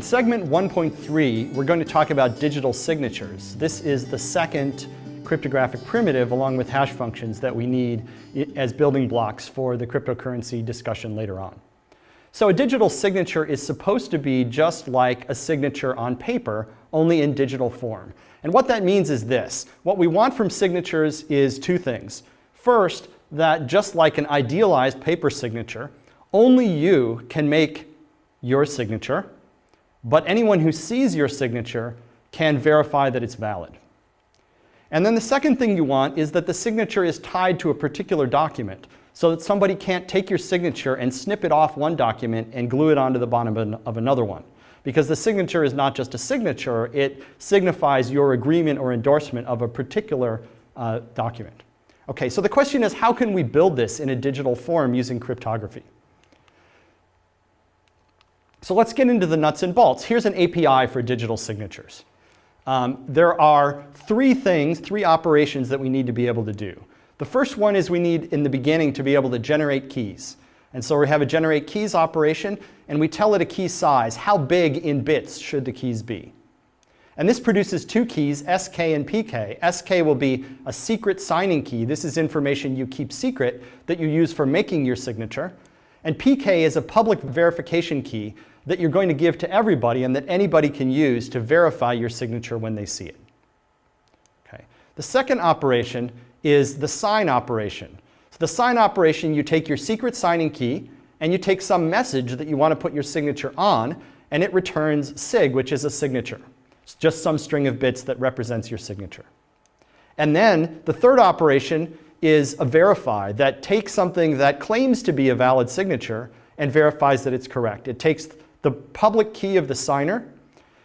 In segment 1.3, we're going to talk about digital signatures. This is the second cryptographic primitive along with hash functions that we need as building blocks for the cryptocurrency discussion later on. So a digital signature is supposed to be just like a signature on paper, only in digital form. And what that means is this. What we want from signatures is two things. First, that just like an idealized paper signature, only you can make your signature, but anyone who sees your signature can verify that it's valid. And then the second thing you want is that the signature is tied to a particular document so that somebody can't take your signature and snip it off one document and glue it onto the bottom of another one. Because the signature is not just a signature, it signifies your agreement or endorsement of a particular document. Okay, so the question is, how can we build this in a digital form using cryptography? So let's get into the nuts and bolts. Here's an API for digital signatures. There are three operations that we need to be able to do. The first one is we need, in the beginning, to be able to generate keys. And so we have a generate keys operation, and we tell it a key size. How big in bits should the keys be? And this produces two keys, SK and PK. SK will be a secret signing key. This is information you keep secret that you use for making your signature. And PK is a public verification key that you're going to give to everybody and that anybody can use to verify your signature when they see it. Okay. The second operation is the sign operation. So the sign operation, you take your secret signing key and you take some message that you want to put your signature on, and it returns sig, which is a signature. It's just some string of bits that represents your signature. And then the third operation is a verify that takes something that claims to be a valid signature and verifies that it's correct. It takes the public key of the signer,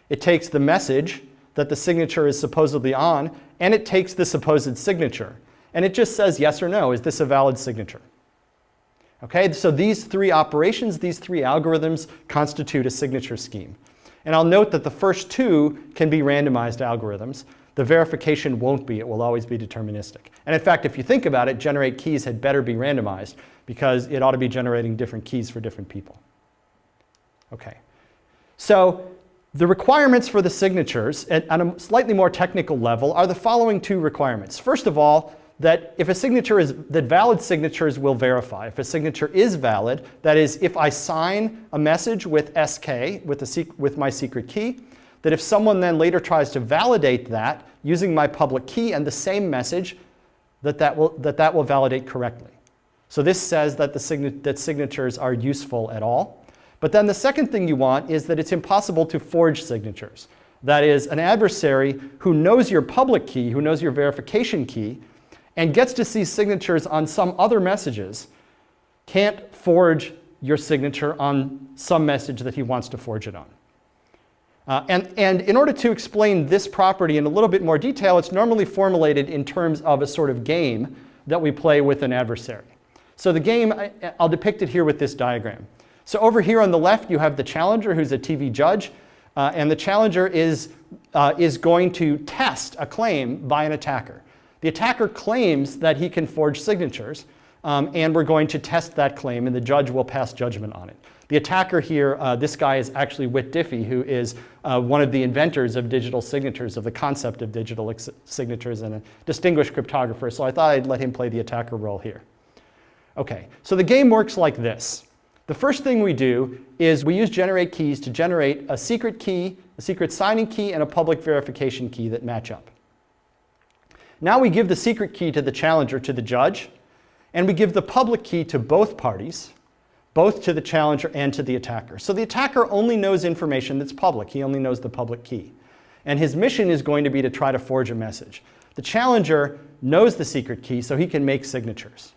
it takes the message that the signature is supposedly on, and it takes the supposed signature. And it just says yes or no, is this a valid signature? Okay, so these three operations, these three algorithms constitute a signature scheme. And I'll note that the first two can be randomized algorithms. The verification won't be, it will always be deterministic. And in fact, if you think about it, generate keys had better be randomized because it ought to be generating different keys for different people. Okay, so the requirements for the signatures at a slightly more technical level are the following two requirements. First of all, that if a signature is, that valid signatures will verify. If a signature is valid, that is, if I sign a message with SK, with my secret key, that if someone then later tries to validate that using my public key and the same message, that will validate correctly. So this says that that signatures are useful at all. But then the second thing you want is that it's impossible to forge signatures. That is, an adversary who knows your public key, who knows your verification key, and gets to see signatures on some other messages, can't forge your signature on some message that he wants to forge it on. And in order to explain this property in a little bit more detail, it's normally formulated in terms of a sort of game that we play with an adversary. So the game, I'll depict it here with this diagram. So over here on the left, you have the challenger, who's a TV judge, and the challenger is going to test a claim by an attacker. The attacker claims that he can forge signatures, and we're going to test that claim, and the judge will pass judgment on it. The attacker here, this guy is actually Whit Diffie, who is one of the inventors of digital signatures, of the concept of digital signatures, and a distinguished cryptographer, so I thought I'd let him play the attacker role here. Okay, so the game works like this. The first thing we do is we use generate keys to generate a secret key, a secret signing key, and a public verification key that match up. Now we give the secret key to the challenger, to the judge, and we give the public key to both parties, both to the challenger and to the attacker. So the attacker only knows information that's public. He only knows the public key. And his mission is going to be to try to forge a message. The challenger knows the secret key, so he can make signatures.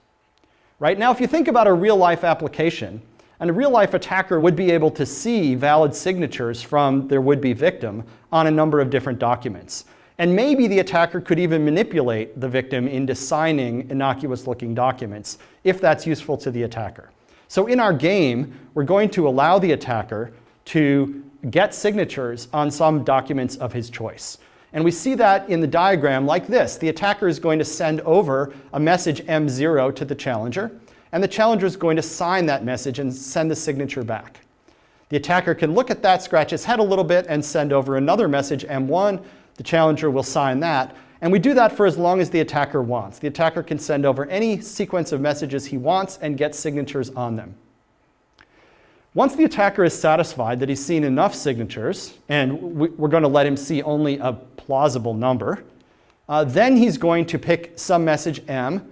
Right? Now, if you think about a real-life application, and a real-life attacker would be able to see valid signatures from their would-be victim on a number of different documents. And maybe the attacker could even manipulate the victim into signing innocuous-looking documents, if that's useful to the attacker. So in our game, we're going to allow the attacker to get signatures on some documents of his choice. And we see that in the diagram like this. The attacker is going to send over a message M0 to the challenger, and the challenger is going to sign that message and send the signature back. The attacker can look at that, scratch his head a little bit, and send over another message, M1. The challenger will sign that. And we do that for as long as the attacker wants. The attacker can send over any sequence of messages he wants and get signatures on them. Once the attacker is satisfied that he's seen enough signatures, and we're going to let him see only a plausible number, then he's going to pick some message M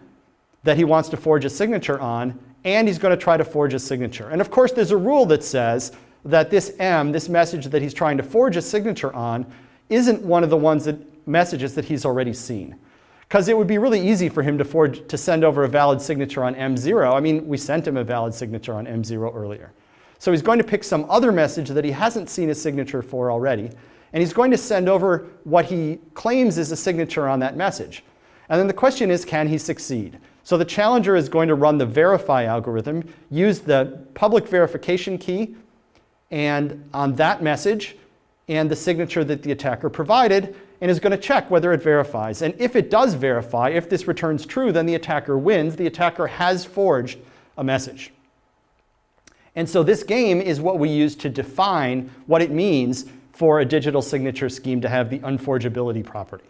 that he wants to forge a signature on, and he's going to try to forge a signature. And of course, there's a rule that says that this M, this message that he's trying to forge a signature on, isn't one of the messages that he's already seen. Because it would be really easy for him to send over a valid signature on M0. I mean, we sent him a valid signature on M0 earlier. So he's going to pick some other message that he hasn't seen a signature for already, and he's going to send over what he claims is a signature on that message. And then the question is, can he succeed? So the challenger is going to run the verify algorithm, use the public verification key and on that message and the signature that the attacker provided, and is going to check whether it verifies. And if it does verify, if this returns true, then the attacker wins. The attacker has forged a message. And so this game is what we use to define what it means for a digital signature scheme to have the unforgeability property.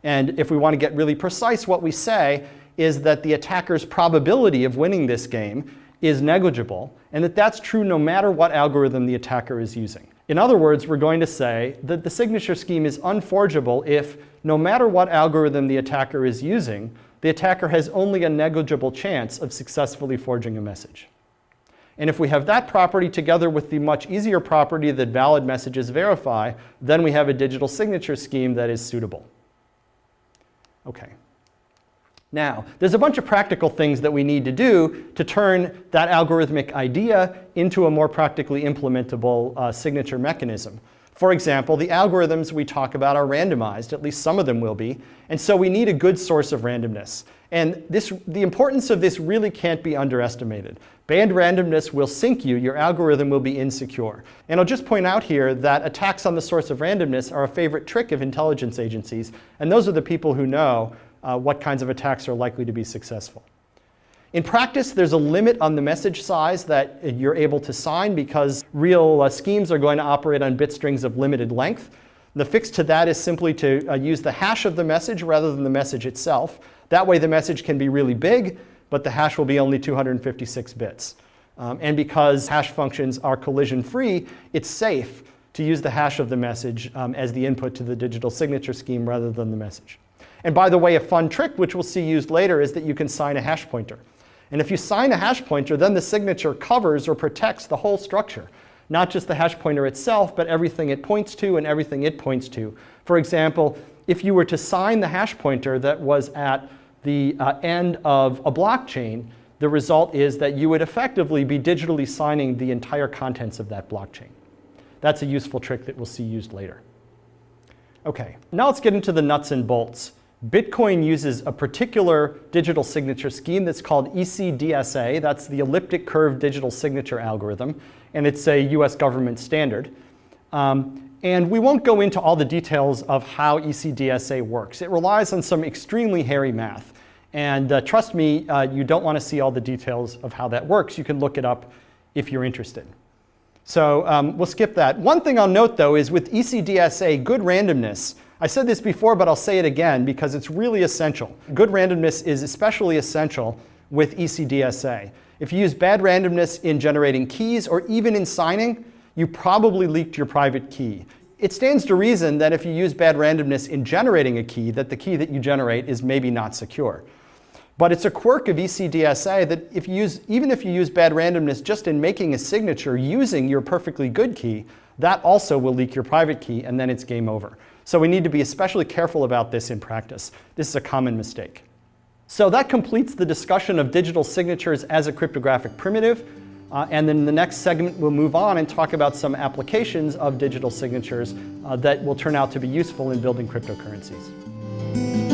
And if we want to get really precise, what we say is that the attacker's probability of winning this game is negligible, and that that's true no matter what algorithm the attacker is using. In other words, we're going to say that the signature scheme is unforgeable if, no matter what algorithm the attacker is using, the attacker has only a negligible chance of successfully forging a message. And if we have that property together with the much easier property that valid messages verify, then we have a digital signature scheme that is suitable. Okay. Now, there's a bunch of practical things that we need to do to turn that algorithmic idea into a more practically implementable signature mechanism. For example, the algorithms we talk about are randomized, at least some of them will be, and so we need a good source of randomness. And the importance of this really can't be underestimated. Band randomness will sink you, your algorithm will be insecure. And I'll just point out here that attacks on the source of randomness are a favorite trick of intelligence agencies, and those are the people who know what kinds of attacks are likely to be successful. In practice, there's a limit on the message size that you're able to sign because real schemes are going to operate on bit strings of limited length. The fix to that is simply to use the hash of the message rather than the message itself. That way the message can be really big, but the hash will be only 256 bits. And because hash functions are collision-free, it's safe to use the hash of the message as the input to the digital signature scheme rather than the message. And by the way, a fun trick, which we'll see used later, is that you can sign a hash pointer. And if you sign a hash pointer, then the signature covers or protects the whole structure. Not just the hash pointer itself, but everything it points to and everything it points to. For example, if you were to sign the hash pointer that was at the end of a blockchain, the result is that you would effectively be digitally signing the entire contents of that blockchain. That's a useful trick that we'll see used later. Okay, now let's get into the nuts and bolts. Bitcoin uses a particular digital signature scheme that's called ECDSA. That's the elliptic curve digital signature algorithm, and it's a US government standard. And we won't go into all the details of how ECDSA works. It relies on some extremely hairy math. And trust me, you don't want to see all the details of how that works. You can look it up if you're interested. So we'll skip that. One thing I'll note, though, is with ECDSA, good randomness. I said this before, but I'll say it again because it's really essential. Good randomness is especially essential with ECDSA. If you use bad randomness in generating keys or even in signing, you probably leaked your private key. It stands to reason that if you use bad randomness in generating a key, that the key that you generate is maybe not secure. But it's a quirk of ECDSA that even if you use bad randomness just in making a signature using your perfectly good key, that also will leak your private key, and then it's game over. So we need to be especially careful about this in practice. This is a common mistake. So that completes the discussion of digital signatures as a cryptographic primitive. And then in the next segment, we'll move on and talk about some applications of digital signatures that will turn out to be useful in building cryptocurrencies.